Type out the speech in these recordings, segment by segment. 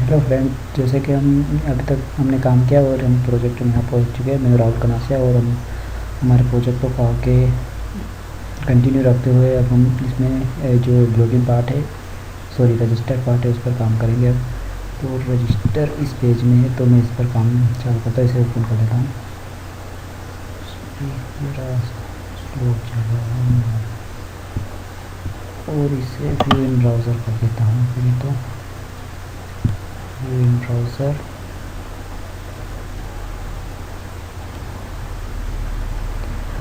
Hello friend, जैसे कि हम अभी तक हमने काम किया और हम प्रोजेक्ट में यहाँ पहुँच चुके हैं। मैं राहुल कनासिया और हम हमारे प्रोजेक्ट को आगे कंटिन्यू रखते हुए अब हम इसमें जो ब्लॉगिंग पार्ट है, सॉरी रजिस्टर पार्ट है, उस पर काम करेंगे। अब तो रजिस्टर इस पेज में है, तो मैं इस पर काम चालू करता हूँ। इसे ओपन कर लेता हूँ। मेरा स्लो चल रहा है और इसे व्यू इन ब्राउज़र कर देता हूँ। फिर तो व्यू इन ब्राउज़र,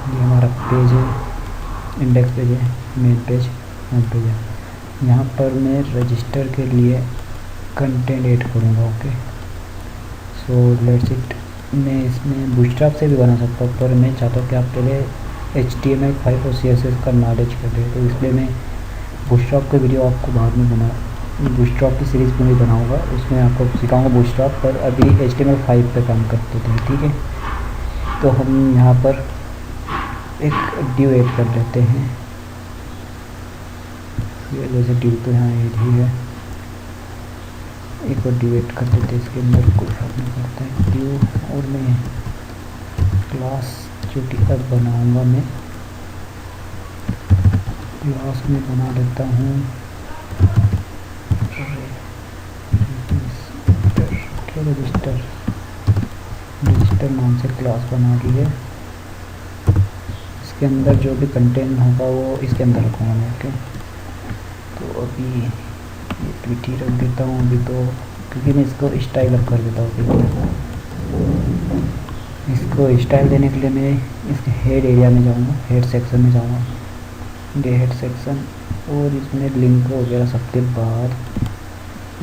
ये हमारा पेज है, इंडेक्स पेज है, मेन पेज, होम पेज है। यहाँ पर मैं रजिस्टर के लिए कंटेंट ऐड करूँगा। Okay, so let's it. मैं इसमें बूटस्ट्रैप से भी बना सकता हूँ, पर मैं चाहता हूँ कि आप पहले HTML5 और CSS का नॉलेज कर लें, तो इसलिए मैं बूटस्ट्रैप का वीडियो आपको बाद में बूटस्ट्रैप की सीरीज़ में भी बनाऊँगा, उसमें आपको सिखाऊँगा बूटस्ट्रैप। पर अभी HTML5 पे काम करते थे, ठीक है। तो हम यहाँ पर एक ड्यू ऐड कर लेते हैं। ये जैसे ड्यू तो यहाँ ऐड ही है, एक और ड्यू ऐड कर देते हैं। इसके अंदर कोई फर्क नहीं पड़ता है ड्यू। और मैं क्लास जो कि अब बनाऊँगा, मैं क्लास में बना लेता हूँ रजिस्टर नाम से क्लास बना ली है। इसके अंदर जो भी कंटेंट होगा वो इसके अंदर रखूँगा मैं। ओके, तो अभी ये ट्वीटी रख देता हूँ अभी, तो क्योंकि मैं इसको स्टाइल अप कर देता हूँ। इसको स्टाइल देने के लिए मैं इसके हेड एरिया में जाऊँगा, हेड सेक्शन में जाऊँगा, ये हेड सेक्शन, और इसमें लिंक वगैरह सबके बाद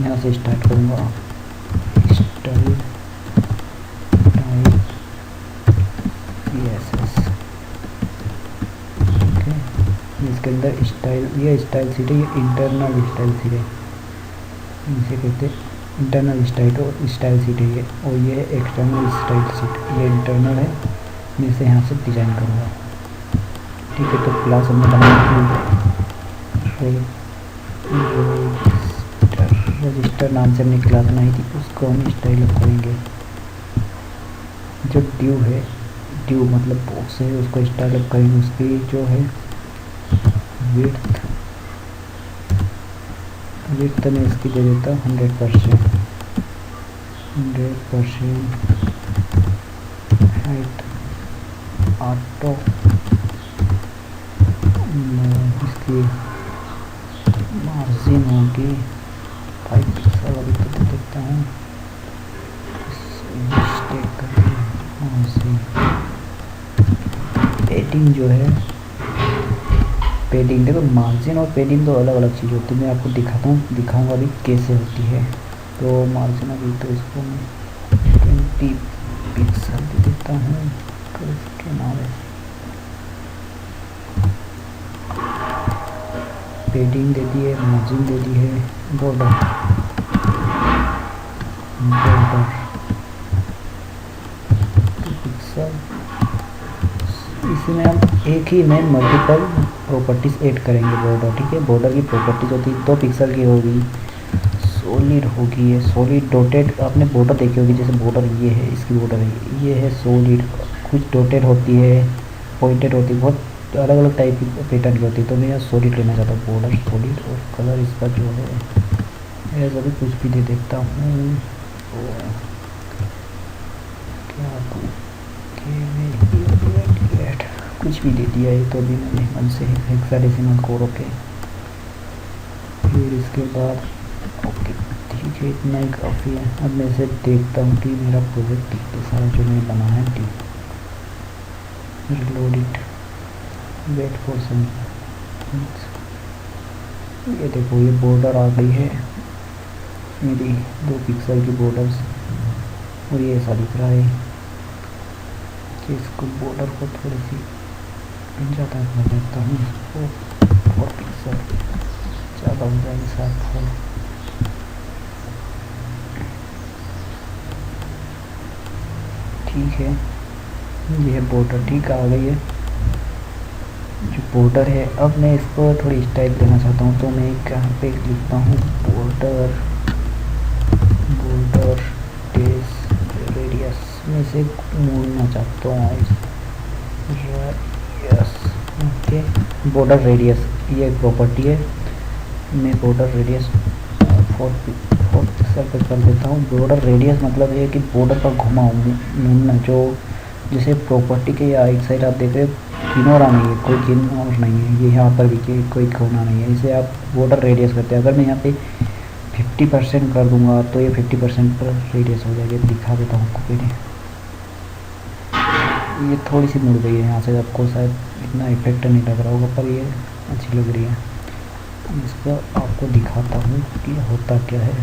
यहाँ से स्टार्ट करूँगा। Style type CSS। ओके, इसके अंदर स्टाइल, ये स्टाइल सीट है, ये इंटरनल स्टाइल सीट है, इसे कहते हैं इंटरनल स्टाइल और स्टाइल सीट है ये, और ये है एक्सटर्नल स्टाइल सीट। ये इंटरनल है, मैं इसे यहाँ से डिज़ाइन करूँगा, ठीक है। तो क्लास हमने बनाया, रजिस्टर नाम से हमने क्लास बनाई थी, उसको हम स्टाइल अप करेंगे। जो ड्यू है, ड्यू मतलब बॉक्स है, उसको स्टाइल अप करेंगे। उसकी जो है विड्थ में इसकी दे देता हूँ 100%, हाइट ऑटो, इसकी मार्जिन होगी 5 पिक्सल। अभी तो दे देता हूँ, मिस्टेक करके मार्जिन। पेडिंग जो है, पेडिंग देखो, मार्जिन और पेडिंग दो अलग अलग चीज़ होती है। मैं आपको दिखाऊंगा अभी कैसे होती है। तो मार्जिन अभी तो इसको मैं 20 पिक्सल दे देता हूँ, इसके नाम है। पेडिंग दे दी है, मार्जिन दे दी है, बॉर्डर पिक्सल। इसमें हम एक ही में मल्टीपल प्रॉपर्टीज़ ऐड करेंगे बॉर्डर, ठीक है। बॉर्डर की प्रॉपर्टीज़ होती है 2 पिक्सल की होगी, सॉलिड होगी, ये सॉलिड डॉटेड। आपने बॉर्डर देखी होगी, जैसे बॉर्डर ये है, इसकी बॉर्डर है, ये है सॉलिड, कुछ डॉटेड होती है, पॉइंटेड होती है, बहुत अलग अलग टाइप की पैटर्न की होती है। तो मैं यहाँ सॉलिड लेना चाहता हूँ, बॉर्डर सॉलिड। और कलर इसका जो है ऐसा भी कुछ भी दे देता हूँ, कुछ भी दे दिया है। तो अभी मैंने मन से हेक्साडेसिमल कोड। ओके, फिर इसके बाद ओके, ठीक है, इतना ही काफ़ी है। अब मैं इसे देखता हूँ कि मेरा प्रोजेक्ट कितने सारा जो मैंने बनाया है। Reload it, wait for some. ये देखो, ये बॉर्डर आ गई है मेरी, 2 पिक्सल की बॉर्डर्स, और ये ऐसा दिख रहा है कि इसको बॉर्डर को थोड़ी सी ज़्यादा कर देता हूँ, इसको 4 पिक्सल ज़्यादा हो जाएगी शायद 4। ठीक है, ये बॉर्डर ठीक आ गई है, जो बॉर्डर है। अब मैं इसको थोड़ी स्टाइल देना चाहता हूँ, तो मैं यहाँ पे लिखता हूँ बॉर्डर इसे मोड़ना चाहता हूँ यस ओके। बॉर्डर रेडियस ये एक प्रॉपर्टी है, मैं बॉर्डर रेडियस 4 पिक्सल पर कर देता हूँ। बॉर्डर रेडियस मतलब है कि बॉर्डर पर घुमाऊँ मोड़ना, जो जैसे प्रॉपर्टी के या एक साइड आप देख रहे हो किनारा नहीं है, कोई किनारा नहीं है, ये यहाँ पर भी कोई कोना नहीं है, इसे आप बॉर्डर रेडियस करते हैं। अगर मैं यहाँ पे 50% कर दूंगा तो ये 50% पर रेडियस हो जाएगी। दिखा देता हूँ आपको पहले, ये थोड़ी सी मुड़ गई है यहाँ से, आपको शायद इतना इफेक्ट नहीं लग रहा होगा पर ये अच्छी लग रही है। इसको आपको दिखाता हूँ कि होता क्या है।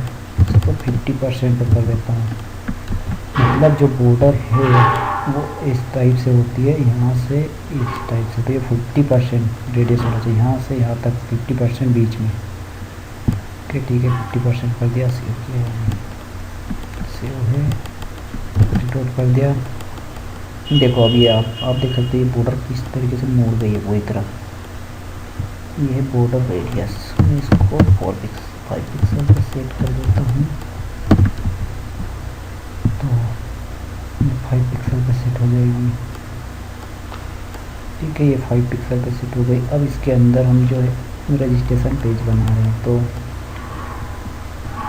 इसको 50% पर कर देता हूँ, मतलब जो बॉर्डर है वो इस टाइप से होती है, यहाँ से इस टाइप से, तो ये 50% रेडियस होना चाहिए, यहाँ से यहाँ तक 50% बीच में। ओके ठीक है, 50% कर दिया, सेव किया, सेव है, रिलोड कर दिया। देखो अभी आप देख सकते हैं बॉर्डर किस तरीके से मोड़ गई है पूरी तरह। ये है बॉर्डर रेडियस, मैं इसको 5 पिक्सल पर सेट कर देता हूँ, तो 5 पिक्सल पर सेट हो जाएगी। ठीक है, ये 5 पिक्सल पर सेट हो गई। अब इसके अंदर हम जो है रजिस्ट्रेशन पेज बना रहे हैं, तो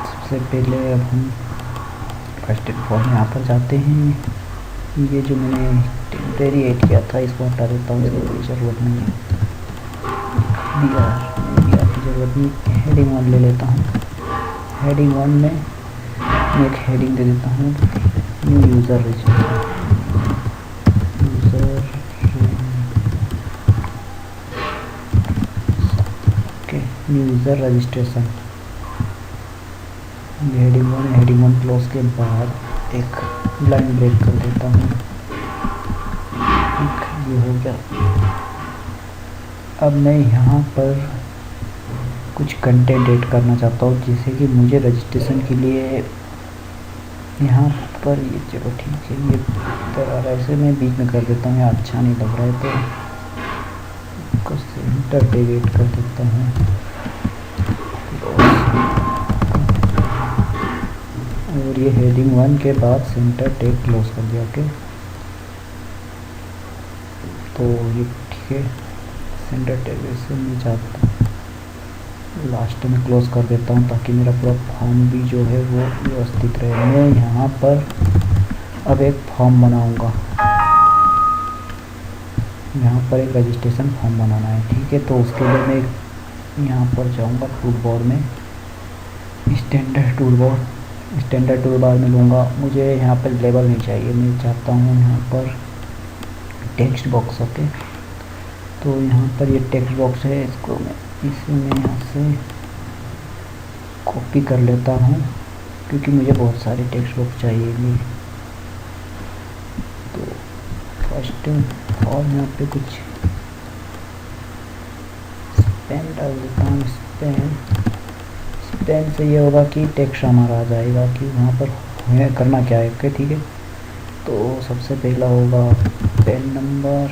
सबसे पहले अब हम फर्स्ट फॉर्म यहाँ पर जाते हैं। ये जो मैंने टेम्परेरी ऐड किया था इसको हटा देता हूँ, इसकी कोई ज़रूरत नहीं है। BR की ज़रूरत नहीं, हेडिंग 1 ले लेता हूँ। हेडिंग 1 में मैं एक हेडिंग दे देता हूँ, new user registration. Okay, new user registration, heading 1 है। हेडिंग 1 क्लोज के बाद एक लाइन ब्रेक कर देता हूँ, ये हो गया। अब मैं यहाँ पर कुछ कंटेंट ऐड करना चाहता हूँ, जैसे कि मुझे रजिस्ट्रेशन के लिए यहाँ पर ये, चलो ठीक है, ये तरह ऐसे मैं बीच में कर देता हूँ, यहाँ अच्छा नहीं लग रहा है तो इसको सेंटर टैग ऐड कर देता हूँ। और ये हेडिंग 1 के बाद सेंटर टैग क्लोज कर दिया। ओके, तो ये ठीक है, सेंटर टैग ऐसे मैं चाहता हूँ लास्ट में क्लोज कर देता हूँ, ताकि मेरा पूरा फॉर्म भी जो है वो व्यवस्थित रहे। मैं यहाँ पर अब एक फॉर्म बनाऊँगा, यहाँ पर एक रजिस्ट्रेशन फॉर्म बनाना है। ठीक है, तो उसके लिए मैं यहाँ पर जाऊँगा टूल बार में, स्टैंडर्ड टूल बार में लूँगा। मुझे यहाँ पर लेबल नहीं चाहिए, मैं चाहता हूँ यहाँ पर टेक्स्ट बॉक्स। ओके, तो यहाँ पर ये टेक्स्ट बॉक्स है, इसको मैं यहाँ से कॉपी कर लेता हूँ, क्योंकि मुझे बहुत सारे टेक्स्ट बॉक्स चाहिए। तो फर्स्ट और यहाँ पे कुछ स्पेन डाल देता हूँ। स्पेन से ये होगा कि टेक्स्ट हमारा आ जाएगा कि वहाँ पर हमें करना क्या है। ओके ठीक है, तो सबसे पहला होगा पेन नंबर,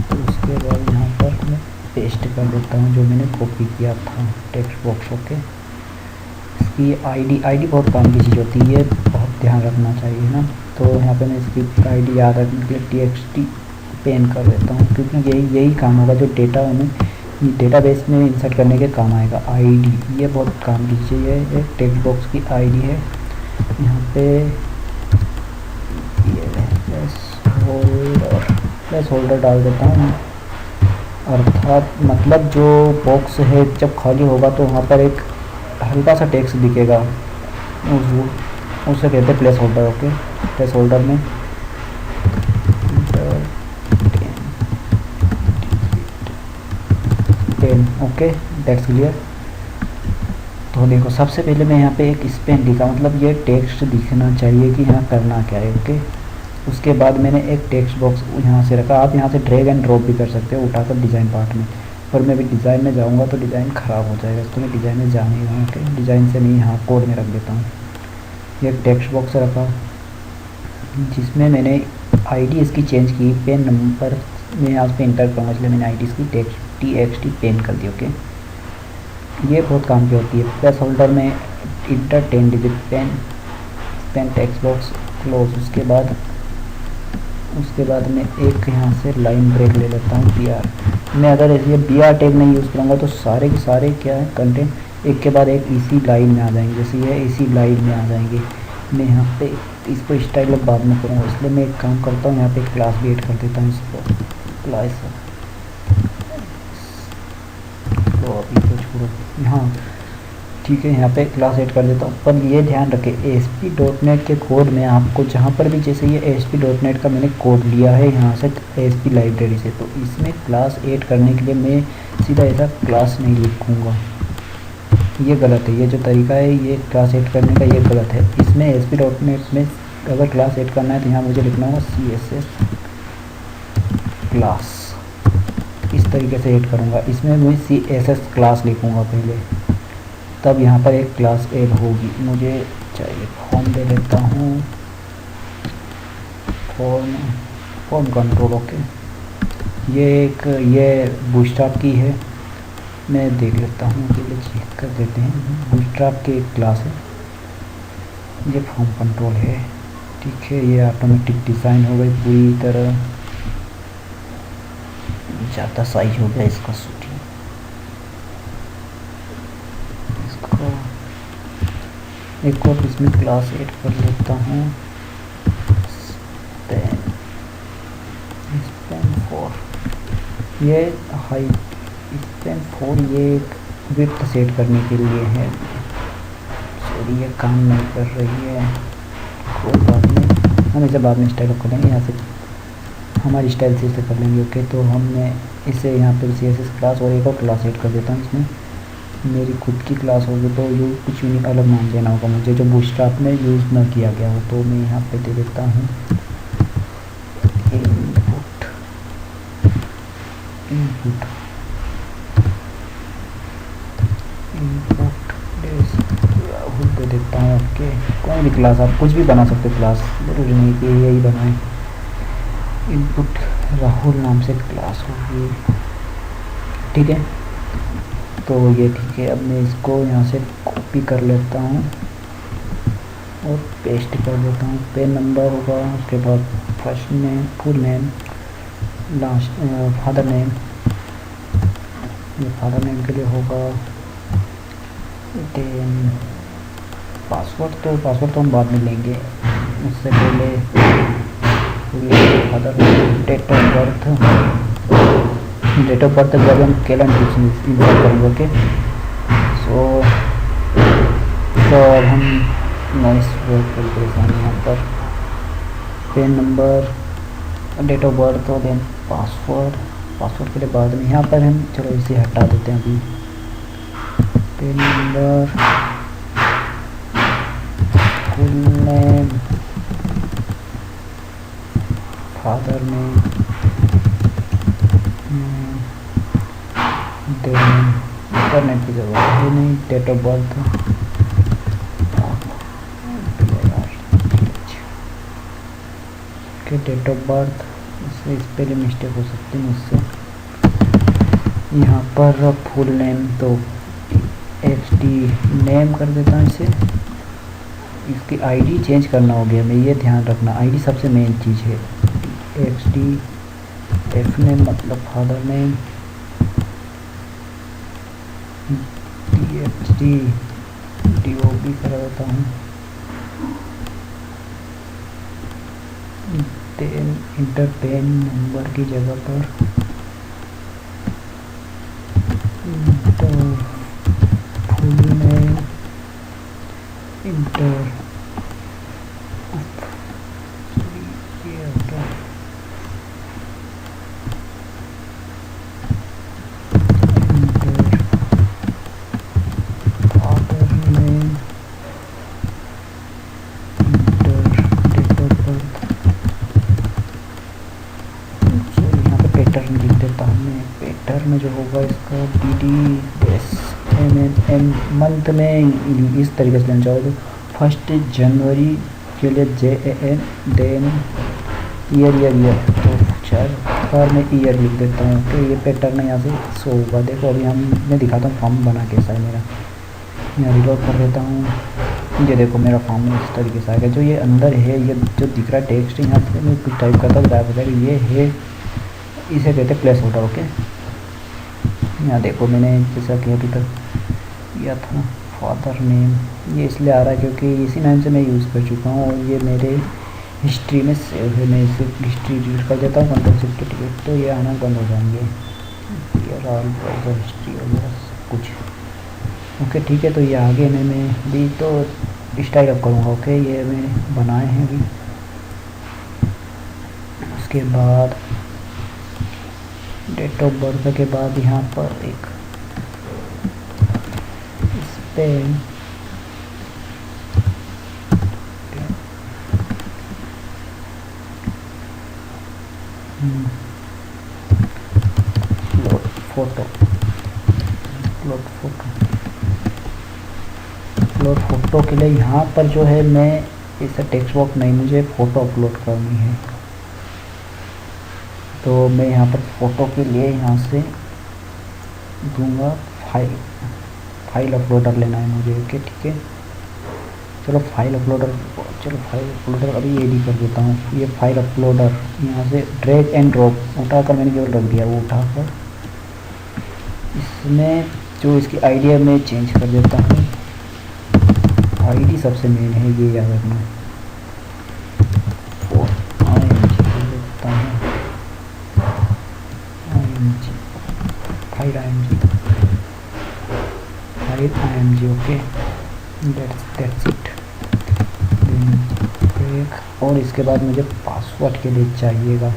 तो उसके बाद यहाँ पर मैं पेस्ट कर देता हूँ जो मैंने कॉपी किया था टेक्स्ट बॉक्स। ओके, इसकी आईडी बहुत काम की चीज़ होती है, बहुत ध्यान रखना चाहिए ना। तो यहाँ पे मैं इसकी आईडी याद रखने के लिए TXT पेन कर देता हूँ, क्योंकि यही काम होगा जो डेटा हमें डेटाबेस में इंसर्ट करने के काम आएगा। आईडी ये बहुत काम की चीज़ है, ये टेक्स्ट बॉक्स की आईडी है। यहाँ पे ये प्लेस होल्डर डाल देता हूँ, अर्थात मतलब जो बॉक्स है जब खाली होगा तो वहाँ पर एक हल्का सा टेक्स्ट दिखेगा, उसे कहते हैं place holder. Okay, place holder में पेन। Okay, that's clear. तो देखो सबसे पहले मैं यहाँ पे एक स्पेन लिखा, मतलब ये टेक्स्ट दिखना चाहिए कि यहाँ करना क्या है। ओके, उसके बाद मैंने एक टेक्स्ट बॉक्स यहाँ से रखा। आप यहाँ से ड्रैग एंड ड्रॉप भी कर सकते हो उठाकर डिज़ाइन पार्ट में, पर मैं भी डिज़ाइन में जाऊँगा तो डिज़ाइन ख़राब हो जाएगा, तो मैं डिज़ाइन में जा नहीं रहा हूँ। डिज़ाइन से नहीं, यहाँ कोड में रख देता हूँ। ये एक टेक्स्ट बॉक्स रखा जिसमें मैंने आईडी इसकी चेंज की, पेन नंबर मैं यहाँ पे इंटर करूँगा, इसलिए मैंने आईडी इसकी TXT पेन कर दी। ओके, ये बहुत काम की होती है। प्लेस होल्डर में enter 10 digit PAN expand text box close. उसके बाद मैं एक यहाँ से लाइन ब्रेक ले लेता हूँ बी आर। मैं अगर ऐसे बी आर टैग नहीं यूज़ करूँगा तो सारे के सारे क्या है कंटेंट एक के बाद एक इसी लाइन में आ जाएंगे, जैसे ये इसी लाइन में आ जाएंगे। मैं यहाँ पे इसको स्टाइल अब बाद में करूँगा, इसलिए मैं एक काम करता हूँ, यहाँ पे क्लास भी ऐड कर देता हूँ इसको क्लास। तो अभी तो छोड़ो, हाँ ठीक है, यहाँ पे क्लास ऐड कर देता हूँ। पर ये ध्यान रखें ASP.NET के कोड में आपको जहाँ पर भी, जैसे ये ASP.NET का मैंने कोड लिया है यहाँ से ASP लाइब्रेरी से, तो इसमें क्लास ऐड करने के लिए मैं सीधा ऐसा क्लास नहीं लिखूँगा, ये गलत है। ये जो तरीका है ये क्लास ऐड करने का ये गलत है। इसमें ASP.NET में अगर क्लास ऐड करना है तो यहाँ मुझे लिखना होगा CSS क्लास, इस तरीके से ऐड करूँगा। इसमें मैं CSS क्लास लिखूँगा पहले, तब यहाँ पर एक क्लास ऐड होगी। मुझे चाहिए फॉर्म दे लेता हूँ, फॉर्म कंट्रोल, ओके। ये बूटस्ट्रैप की है, मैं देख लेता हूँ, पहले चेक कर देते हैं। बूटस्ट्रैप की एक क्लास है, ये फॉर्म कंट्रोल है, ठीक है। ये ऑटोमेटिक डिज़ाइन हो गई पूरी तरह, ज़्यादा साइज हो गया इसका शूटिंग। एक और इसमें क्लास ऐड कर लेता हूँ, स्पैन 4, ये हाई स्पैन 4, ये विड्थ सेट करने के लिए है। सॉरी ये काम नहीं कर रही है, कोई बात नहीं, हम इसे बाद में स्टाइल कर लेंगे, यहाँ से हमारी स्टाइल से इसे कर लेंगे, ओके। तो हमने इसे यहाँ पर CSS क्लास और एक और क्लास ऐड कर देता हूँ। इसमें मेरी खुद की क्लास होगी तो ये कुछ यूनिक अलग नाम देना होगा मुझे, जो बूटस्ट्रैप में यूज़ ना किया गया हो। तो मैं यहाँ पे दे देता हूँ इनपुट राहुल दे देता हूँ, ओके। कोई भी क्लास आप कुछ भी बना सकते हो, क्लास जरूरी नहीं कि यही बनाएं। इनपुट राहुल नाम से क्लास होगी, ठीक है। तो ये ठीक है। अब मैं इसको यहाँ से कॉपी कर लेता हूँ और पेस्ट कर देता हूँ। पेन नंबर होगा, उसके बाद first name, full name, last father name, ये फादर नेम के लिए होगा। देन पासवर्ड तो हम बाद में लेंगे, उससे पहले father name, date of birth जब हम कैलेंडर इंसर्ट करेंगे, ओके। तो अब हम नॉइस परेशान यहाँ पर PAN number, date of birth और देन पासवर्ड के लिए बाद में। यहाँ पर हम चलो इसे हटा देते हैं अभी। PAN number, full name, father name, internet की जरूरत है नहीं, डेट ऑफ बर्थ, के डेट ऑफ बर्थ, इस पर मिस्टेक हो सकती है मुझसे। यहाँ पर फुल नेम तो HD नेम कर देता हूँ इसे। इसकी ID चेंज करना हो गया, मैं ये ध्यान रखना, ID सबसे मेन चीज़ है। HD F नेम मतलब फादर नेम, DHD DOB करा देता हूँ। देन इंटर पेन नंबर की जगह पर इंटर फुल नेम, इंटर में जो होगा इसका DDSMM मंथ में इस तरीके से लेना चाहोगे। 1 जनवरी के लिए JAN, देन ईयर, तो 4 बार में ईयर लिख देता हूँ। तो ये पैटर्न यहाँ से शो होगा। देखो अभी मैं दिखाता हूँ फॉर्म बना कैसा है मेरा। मैं रिलोड कर देता हूँ। ये देखो मेरा फॉर्म इस तरीके से आ गया। जो ये अंदर है, ये जो दिख रहा है टेक्स्ट, यहाँ पे मैं कुछ टाइप करता हूँ गायब हो जाएगा। ये है, इसे कहते हैं प्लेस होल्डर। ओके, यहाँ देखो मैंने जैसा कि अभी तक किया था फादर नेम, ये इसलिए आ रहा है क्योंकि इसी नाम से मैं यूज़ कर चुका हूँ और ये मेरे हिस्ट्री में सेव है। मैं इसे हिस्ट्री यूज कर देता हूँ, कंट्रोल शिफ्ट टिकट, तो ये आना बंद हो जाएंगे। क्लियर ऑल ब्राउज़र हिस्ट्री वगैरह सब कुछ। ओके ठीक है, तो ये आगे मैंने भी तो स्टाइल अप करूँगा। ओके, ये मैंने बनाए हैं अभी। उसके बाद डेट ऑफ बर्थ के बाद यहाँ पर एक इस पर अपलोड फोटो के लिए यहाँ पर जो है मैं इसे टेक्स्ट बॉक्स नहीं, मुझे फ़ोटो अपलोड करनी है। तो मैं यहाँ पर फ़ोटो के लिए यहाँ से दूंगा फाइल अपलोडर लेना है मुझे। ओके ठीक है, चलो फाइल अपलोडर अभी ये भी कर देता हूँ। ये फाइल अपलोडर यहाँ से ड्रैग एंड ड्रॉप उठाकर मैंने केवल रख दिया, वो उठाकर इसमें जो इसकी आईडी है मैं चेंज कर देता हूँ। आईडी सबसे मेन है, ये याद रखना। IMG okay, that's it. और इसके बाद मुझे पासवर्ड के लिए चाहिएगा,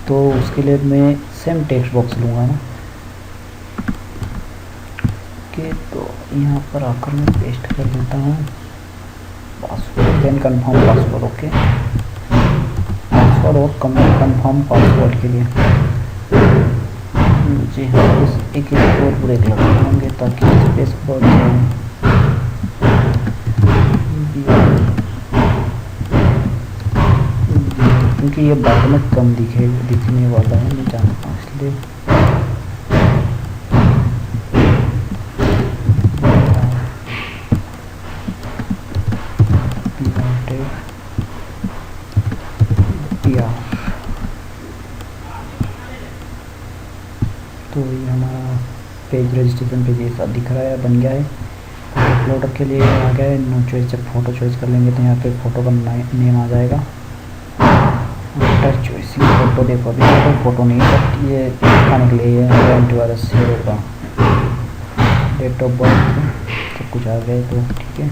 तो उसके लिए मैं सेम टेक्स्ट बॉक्स लूँगा ना। ओके, तो यहाँ पर आकर मैं पेस्ट कर देता हूँ password, then confirm password. Okay, password और कंफर्म पासवर्ड के लिए मुझे एक और ब्रेक लगाने होंगे ताकि स्पेस बढ़ जाए। क्योंकि ये बाद में कम दिखने वाला है, मैं जानता हूँ, इसलिए तो ये हमारा पेज रजिस्ट्रेशन पेज ऐसा दिख रहा है, बन गया है। अपलोडर के लिए आ गया है नो चॉइस। जब फ़ोटो चॉइस कर लेंगे तो यहाँ पे फ़ोटो का नेम आ जाएगा। आफ्टर चॉइसिंग फ़ोटो, देखो अभी कोई फ़ोटो नहीं है, बट ये दिखाने के लिए एंटीवायरस से होगा। डेट ऑफ बर्थ सब कुछ आ गया, तो ठीक है।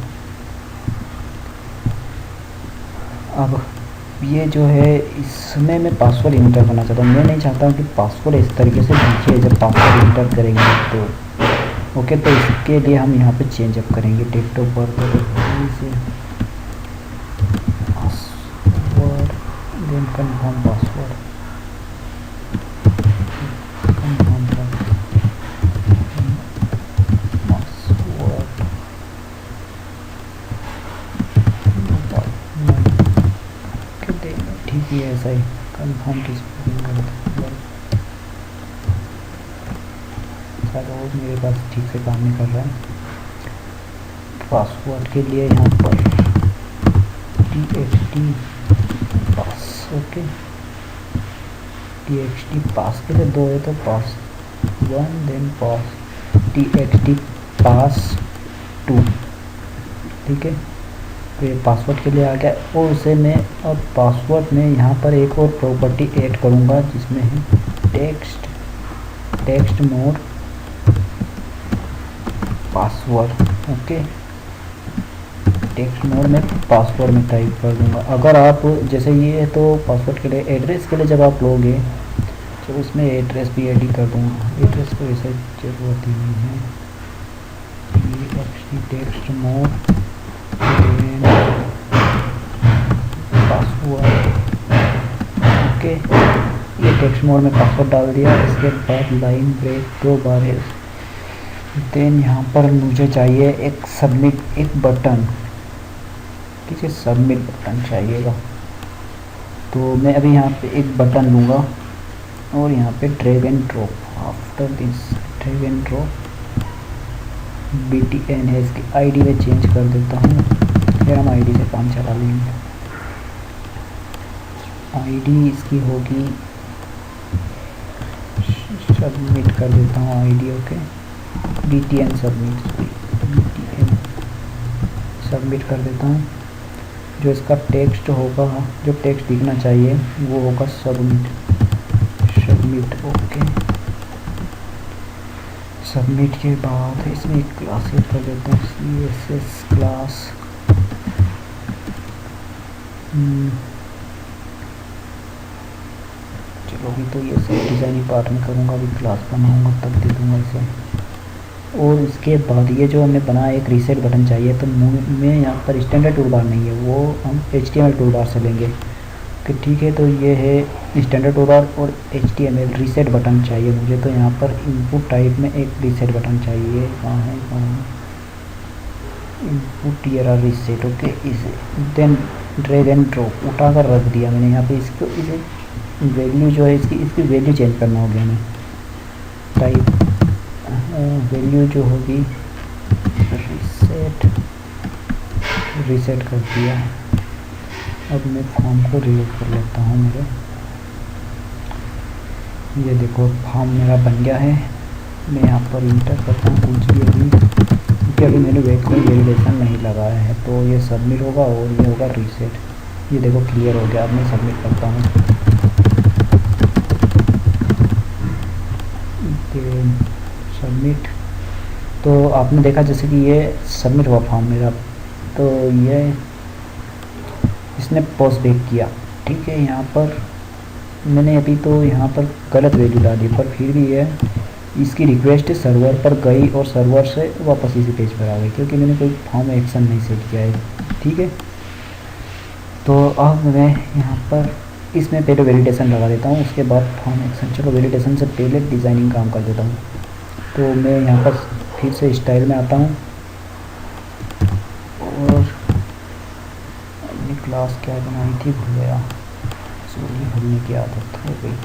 अब ये जो है इसमें मैं पासवर्ड इंटर करना चाहता हूँ। मैं नहीं चाहता हूँ कि पासवर्ड इस तरीके से दिखे जब पासवर्ड इंटर करेंगे तो। ओके, तो इसके लिए हम यहाँ पे चेंज अप करेंगे डेट ऑफ बर्थ से पासवर्ड, देन कंफर्म पासवर्ड, ठीक है ऐसा ही कंफर्म किस और मेरे पास ठीक से काम नहीं कर रहा है। पासवर्ड के लिए यहाँ पर txt पास, ओके txt पास के लिए 2 है तो पास 1 देन पास txt पास 2, ठीक है। तो ये पासवर्ड के लिए आ गया। और उसे मैं अब पासवर्ड में यहाँ पर एक और प्रॉपर्टी ऐड करूँगा जिसमें है text mode password. Okay, text mode में पासवर्ड में टाइप कर दूँगा। अगर आप जैसे ये है तो पासवर्ड के लिए एड्रेस के लिए जब आप लोगे तो उसमें एड्रेस भी एड कर दूँगा। एड्रेस को ऐसे ज़रूरत ही नहीं है। टेक्स्ट मोड पासवर्ड, ओके, ये टेक्स्ट मोड में पासवर्ड डाल दिया। इसके बाद लाइन ब्रेक 2 बार है। देन यहाँ पर मुझे चाहिए एक सबमिट, एक बटन, ठीक है, सबमिट बटन चाहिएगा। तो मैं अभी यहाँ पे एक बटन लूँगा और यहाँ पे drag and drop. After this drag and drop BTN है, इसकी आईडी में चेंज कर देता हूँ, फिर हम आईडी से काम चला लेंगे। आईडी इसकी होगी, सबमिट कर देता हूँ ID. Okay, BTN submit, BTN submit कर देता हूँ। जो इसका टेक्स्ट होगा, जो टेक्स्ट दिखना चाहिए वो होगा सबमिट, सबमिट। ओके, सबमिट के बाद इसमें एक क्लास सेट कर देते हैं, CSS क्लास। चलो अभी तो ये सब डिज़ाइनिंग पार्ट में करूँगा, अभी क्लास बनाऊँगा तब दे दूँगा इसे। और इसके बाद ये जो हमने बनाया एक रीसेट बटन चाहिए, तो मैं यहाँ पर स्टैंडर्ड टूल बार नहीं है, वो हम HTML टूल बार से लेंगे। कि ठीक है, तो ये है स्टैंडर्ड टूल बार और HTML रीसेट बटन चाहिए मुझे। तो यहाँ पर इनपुट टाइप में एक रीसेट बटन चाहिए, कहाँ है इनपुट ईआरआर रीसेट। ओके, इसे देन ड्रैग एंड ड्रॉप उठा कर रख दिया मैंने यहाँ पे। इसको इसे वैल्यू जो है इसकी वैल्यू चेंज करना होगी हमें। टाइप वैल्यू जो होगी रीसेट कर दिया। अब मैं फॉर्म को रीलोड कर लेता हूँ मेरे। ये देखो फॉर्म मेरा बन गया है। मैं यहाँ पर इंटर करता हूँ कुछ भी अभी, क्योंकि अभी मैंने कोई वेरिएशन नहीं लगाया है। तो ये सबमिट होगा और ये होगा रीसेट। ये देखो क्लियर हो गया। अब मैं सबमिट करता हूँ। सबमिट, तो आपने देखा जैसे कि ये सबमिट हुआ फॉर्म मेरा। तो ये इसने पोस्ट बैक किया। ठीक है, यहाँ पर मैंने अभी तो यहाँ पर गलत वैल्यू डाली, पर फिर भी ये इसकी रिक्वेस्ट सर्वर पर गई और सर्वर से वापस इसी पेज पर आ गई, क्योंकि मैंने कोई फॉर्म एक्शन नहीं सेट किया है। ठीक है, तो अब मैं यहाँ पर इसमें पहले वैलिडेशन लगा देता हूँ, उसके बाद फॉर्म एक्शन। चलो वैलिडेशन से पहले डिज़ाइनिंग काम कर देता हूँ। तो मैं यहाँ पर फिर से स्टाइल में आता हूँ और अपनी क्लास क्या बनाई थी भूल गया, सॉरी, भूलने की आदत हो गई।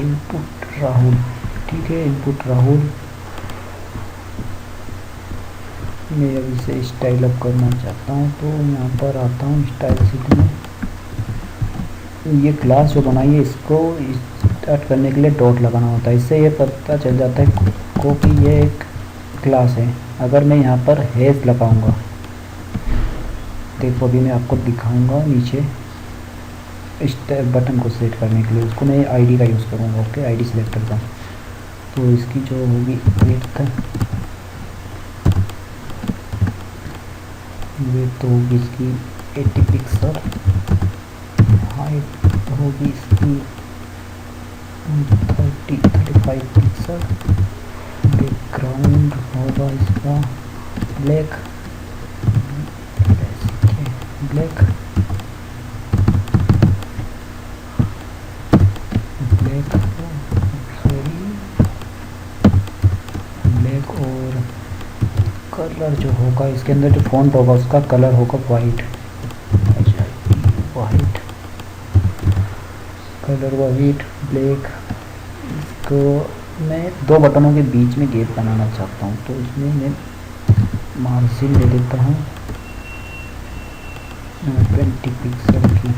इनपुट राहुल, ठीक है, इनपुट राहुल। मैं अभी से स्टाइल अप करना चाहता हूँ, तो यहाँ पर आता हूँ स्टाइल शीट में। ये क्लास जो बनाई है इसको स्टार्ट करने के लिए डॉट लगाना होता है। इससे ये पता चल जाता है को कि ये एक क्लास है। अगर मैं यहाँ पर हैज़ लगाऊंगा, देखो अभी मैं आपको दिखाऊंगा नीचे इस बटन को सेट करने के लिए, उसको मैं आईडी का यूज़ करूँगा। ओके, आईडी सिलेक्ट करता हूँ। तो इसकी जो होगी विड्थ होगी इसकी 80 पिक्सल, हाइट होगी इसकी 35 पिक्सल, बैकग्राउंड होगा इसका ब्लैक, ब्लैक और कलर जो होगा इसके अंदर जो फॉन्ट होगा उसका कलर होगा white, white colour white, black. इसको मैं दो बटनों के बीच में गैप बनाना चाहता हूँ, तो इसमें मैं मार्जिन ले लेता हूँ 20 पिक्सल की।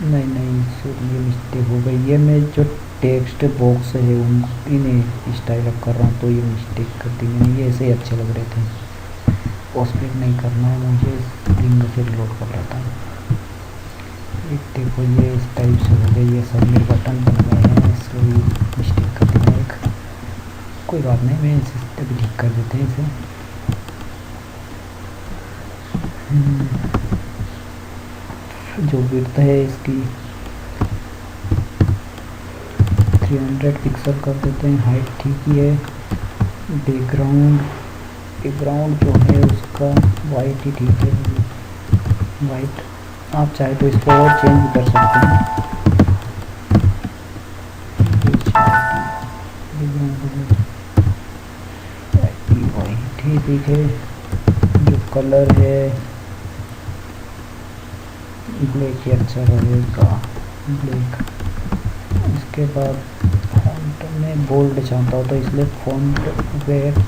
नहीं सॉरी, ये मिस्टेक हो गई। ये मैं जो टेक्स्ट बॉक्स है उनकी मैं स्टाइल अप कर रहा हूँ, तो ये मिस्टेक कर दी मैंने। ये ऐसे ही अच्छे लग रहे थे, पोस्टपेड नहीं करना है मुझे, स्प्रिंग से रिलोड कर रहा था। एक देखो ये इस टाइप से हो गई, ये सबमिट बटन बन गए हैं। इसको भी मिस्टेक कर दी मैं एक, कोई बात नहीं, मैं इसे भी ठीक कर देते हैं इसे। जो विड्थ है इसकी 300 पिक्सल कर देते हैं, हाइट ठीक ही है। बैकग्राउंड जो है उसका वाइट ही ठीक है, वाइट। आप चाहे तो इसको और चेंज भी कर सकते हैं। ठीक है, जो कलर है ब्लैक ही अच्छा रहेगा, ब्लैक। इसके उसके बाद फॉन्ट में बोल्ड चाहता हूँ, तो इसलिए फॉन्ट वेट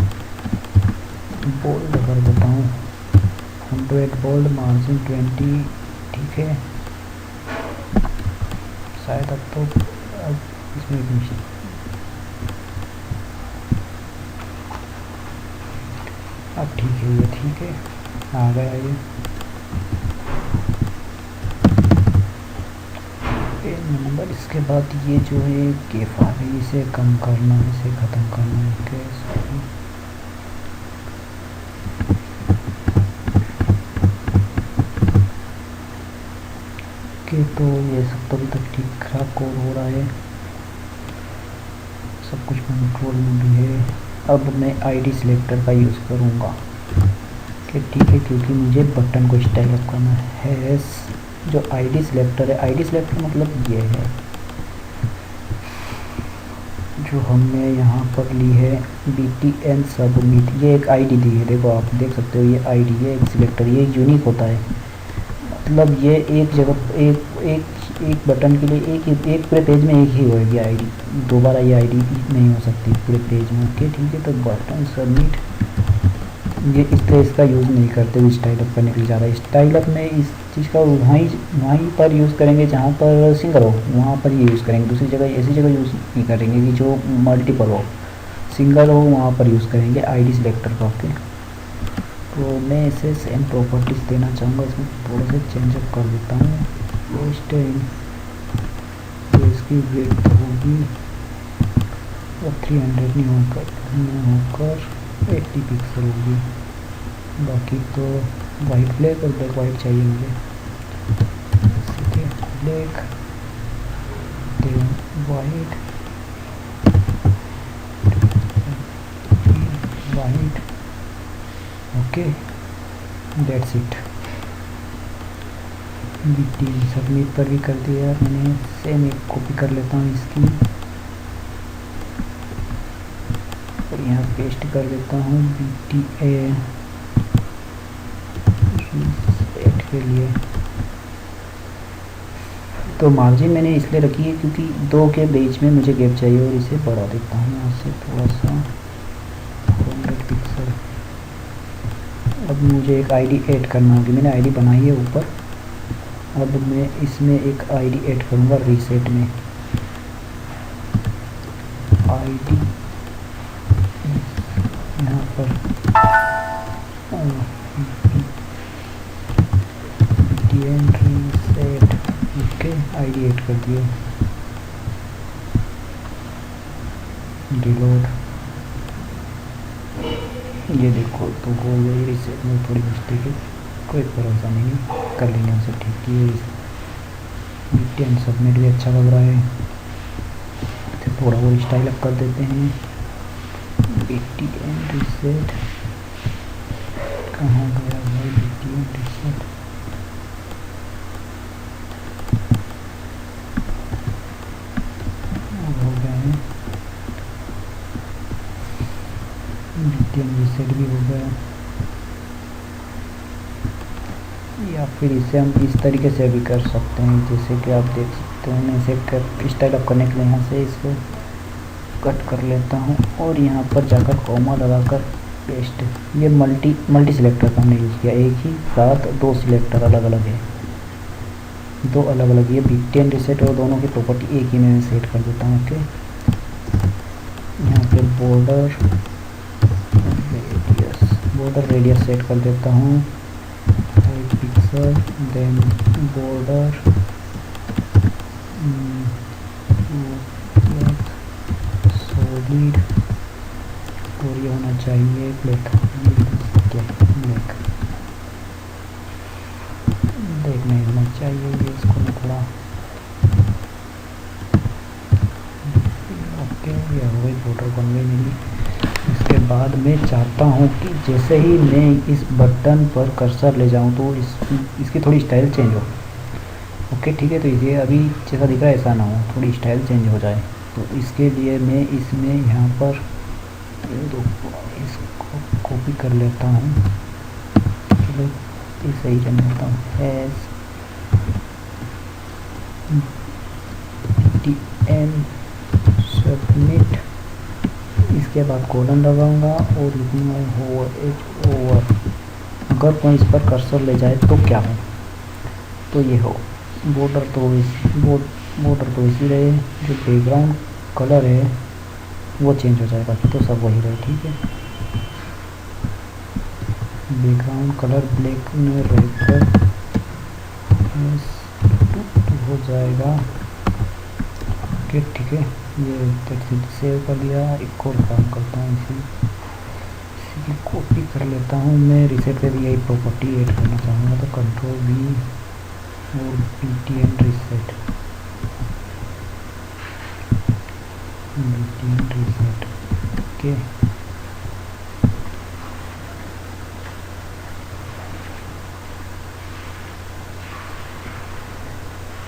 बोल्ड कर देता हूँ। फॉन्ट वेट बोल्ड, मार्जिन 20, ठीक है। शायद अब इसमें एक मिशन, अब ठीक है, ये ठीक है, आ गया ये। नंबर, इसके बाद ये जो है केफा है, इसे कम करना, इसे ख़त्म करना है। ओके, तो ये सब तो अभी तक ठीक ठाक कोड हो रहा है, सब कुछ कंट्रोल में भी है। अब मैं आईडी सिलेक्टर का यूज़ करूँगा कि ठीक है, क्योंकि मुझे बटन को स्टाइल अप करना है। जो आईडी सिलेक्टर है, आईडी सिलेक्टर मतलब ये है जो हमने यहाँ पर ली है, BTN सबमिट। ये एक आईडी दी है, देखो आप देख सकते हो, ये आईडी है एक सिलेक्टर, ये यूनिक होता है। मतलब ये एक जगह एक बटन के लिए एक पूरे पेज में एक ही होगी आईडी, दोबारा ये आईडी नहीं हो सकती पूरे पेज में। ओके ठीक है, तो बटन सबमिट, ये इसलिए इसका यूज़ नहीं करते हुए स्टाइल अप करने के लिए ज़्यादा। स्टाइल अप में इस चीज़ का वहीं पर यूज़ करेंगे जहाँ पर सिंगल हो, वहाँ पर ये यूज़ करेंगे। दूसरी जगह ऐसी जगह यूज़ नहीं करेंगे कि जो मल्टीपल हो, सिंगल हो वहाँ पर यूज़ करेंगे आईडी सिलेक्टर का। ओके, तो मैं इसे सेम प्रॉपर्टीज़ देना चाहूँगा, इसमें थोड़ा सा चेंजअप कर देता हूँ। पोस्ट तो इसकी वेट होगी 300 नहीं होकर 80 पिक्सल होगी। बाकी तो वाइट, ब्लैक और ब्लैक वाइट चाहिए मुझे। ठीक है, black then white, white. Okay, that's it. BTN submit पर भी कर दिया मैंने। सेम एक कॉपी कर लेता हूँ इसकी और यहाँ पेस्ट कर देता हूँ BTN सेट के लिए। तो मार्जिन मैंने इसलिए रखी है क्योंकि दो के बीच में मुझे गैप चाहिए, और इसे बढ़ा देता हूँ यहाँ से थोड़ा सा 100 पिक्सल। अब मुझे एक आईडी ऐड करना होगी, मैंने आईडी बनाई है ऊपर। अब मैं इसमें एक आईडी ऐड करूँगा रीसेट में। आईडी यहाँ पर BTN reset. Okay, ID add कर दिए, रिलोड। ये देखो तो हो गई रीसेट में थोड़ी मिस्टेक है, कोई भरोसा नहीं, कर लेंगे उनसे ठीक। ये BTN सबमिट भी अच्छा लग रहा है, तो थोड़ा वो स्टाइल अप कर देते हैं। BTN रीसेट कहाँ गया भाई? BTN रीसेट हो गया है, BTN रीसेट भी हो गया। या फिर इसे हम इस तरीके से भी कर सकते हैं, जैसे कि आप देख सकते हैं। मैं इसे स्टाइल अप करने के लिए यहाँ से इसको कट कर लेता हूँ और यहाँ पर जाकर कॉमा लगाकर पेस्ट। ये मल्टी सिलेक्टर का हमने यूज़ किया, एक ही साथ दो सिलेक्टर अलग अलग है, दो अलग अलग। ये BTN रीसेट और दोनों की प्रॉपर्टी एक ही में सेट कर देता हूँ। ओके, यहाँ पे बॉर्डर रेडियस सेट कर देता हूँ 8 पिक्सल। देन बॉर्डर सॉलिड, और ये होना चाहिए ब्लैक। ब्लैक ब्लैक नहीं होना चाहिए, ये इसको मैं थोड़ा। ओके, ये हो गई, बॉर्डर बन गई मेरी। इसके बाद मैं चाहता हूँ कि जैसे ही मैं इस बटन पर कर्सर ले जाऊँ तो इसकी थोड़ी स्टाइल चेंज हो। ओके ठीक है, तो ये अभी जैसा दिख रहा है ऐसा ना हो, थोड़ी स्टाइल चेंज हो जाए। तो इसके लिए मैं इसमें यहाँ पर इसको कॉपी कर लेता हूँ। चलो ये सही करने लेता हूँ, BTN सबमिट, इसके बाद कोलन लगाऊंगा और लिखूंगा एच ओवर। अगर कोई इस पर कर्सर ले जाए तो क्या हो, तो ये हो बॉर्डर तो इसी रहे, जो बैकग्राउंड कलर है वो चेंज हो जाएगा, तो सब वही रहे। ठीक है, बैकग्राउंड कलर ब्लैक में रहकर हो जाएगा। ओके ठीक है, ये सेव कर लिया। एक और काम करता हूँ, इसी की कॉपी कर लेता हूँ। मैं रिसेट पे भी यही प्रॉपर्टी ऐड करना चाहूँगा, तो कंट्रोल वी और btn रिसेट, ओके।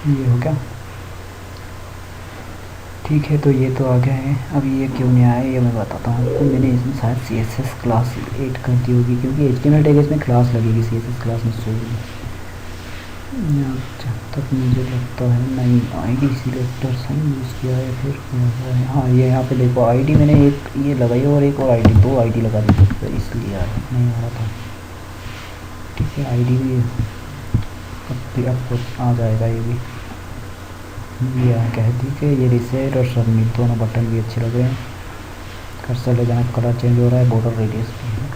ये हो गया, ठीक है। तो ये तो आ गया है। अब ये क्यों नहीं आया ये मैं बताता हूँ। तो मैंने इसमें शायद CSS क्लास ऐड कर दी होगी, क्योंकि HTML टैग इसमें क्लास लगेगी, CSS क्लास में होगी। जहाँ तक मुझे लगता है नहीं, ID सिलेक्टर सही यूज़ किया है, फिर क्या हुआ है। हाँ, ये यहाँ पे देखो ID मैंने एक ये लगाई और एक और ID, 2 ID लगा दी, तो इसलिए नहीं आ रहा था। ठीक है, ID भी अब आ जाएगा ये भी। ये क्या है, ठीक है। ये रिसेट और सबमिट दोनों बटन भी अच्छे लग रहे हैं। कर्सर ले जाना, कलर चेंज हो रहा है, बॉर्डर रेडियस भी है।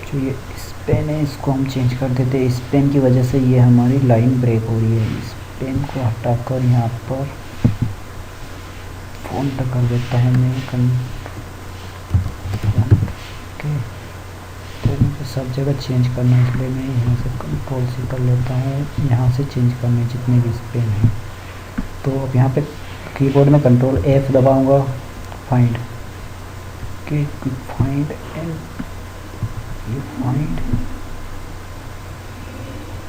जो ये स्पेन है इसको हम चेंज कर देते हैं। स्पेन की वजह से ये हमारी लाइन ब्रेक हो रही है। स्पेन को हटाकर यहाँ पर फ़ॉन्ट कर देता है मैं ओके। तो मुझे सब जगह चेंज करना है, इसलिए मैं यहाँ से कंट्रोल से कर लेता हूँ। यहाँ से चेंज करने जितने भी स्पेन हैं। तो अब यहाँ पे कीबोर्ड में कंट्रोल F दबाऊंगा, फाइंड के फाइंड एंड ये फाइंड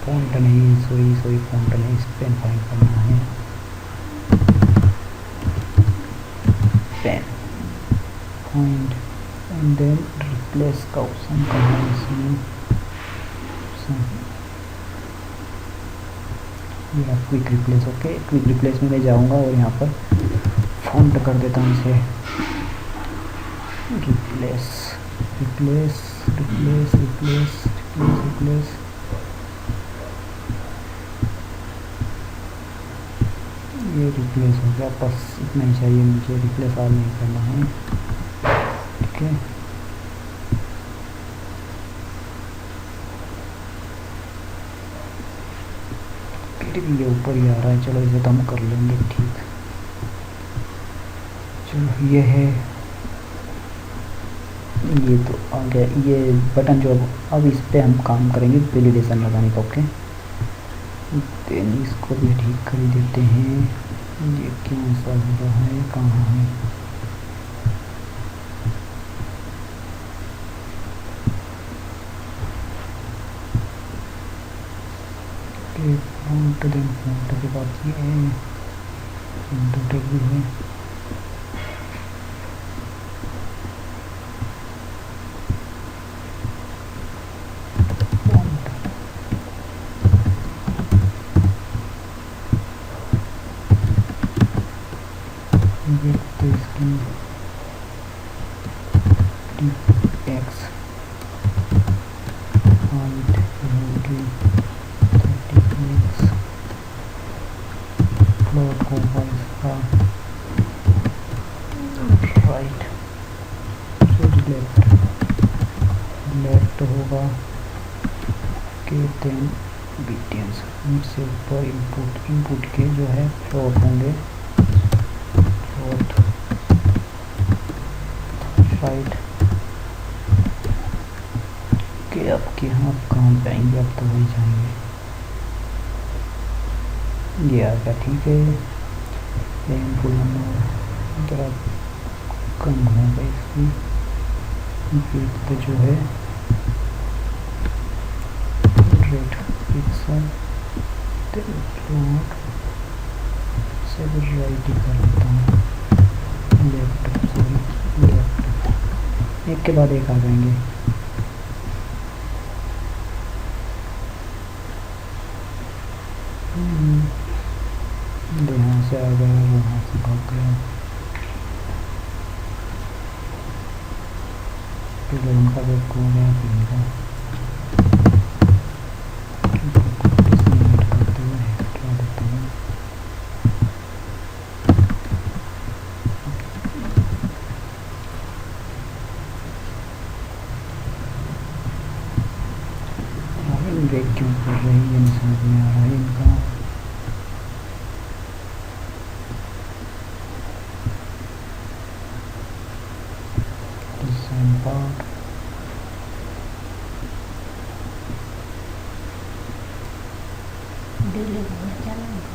फॉन्ट नहीं, सॉरी फॉन्ट नहीं, स्पेन फाइंड करना है। PAN find and then replace का ऑप्शन करना है इसमें। ये quick replace, okay. Quick replace में मैं जाऊंगा और यहाँ पर फॉन्ट कर देता हूँ इसे replace replace replace replace replace replace. ये रिप्लेस हो गया, बस इतना ही चाहिए मुझे, रिप्लेस और नहीं करना है। ठीक है, फिर भी ये ऊपर ही आ रहा है, चलो इसे तो हम कर लेंगे। ठीक, चलो ये है, ये तो आ गया। ये बटन जो अब इस पे हम काम करेंगे वैलिडेशन लगाने का। ओके, देन इसको भी ठीक कर देते हैं। ये क्यों ऐसा हो रहा है, कहाँ है? फ्रंट, देन फ्रंट के बाद ये भी है। ये तो इसकी x हाइट होगी 30 फ्लोट होगा इसका राइट फिर लेफ्ट होगा के देन बीटीएस से ऊपर इनपुट के जो है फ्लोट होंगे, फ्लोट राइट के। अब के यहाँ कहाँ जाएंगे, अब तो वही जाएंगे। ये आ गया, ठीक है। इनपुट नंबर जरा कम होगा इसकी, तो जो है रेड पिक्सल फ्लोट से राइट ही कर देता हूँ, लेफ्ट सॉरी लेफ्ट, एक के बाद एक आ जाएंगे। यहाँ से आ गया, वहाँ से भाग गया। फिर उनका वेब को हो गया फिर इनका करते हुए हटा देते हैं। ब्रेक क्यों कर रही है नहीं समझ में आ रहा है इनका। डिजाइन पार्ट डिलीट हो जाना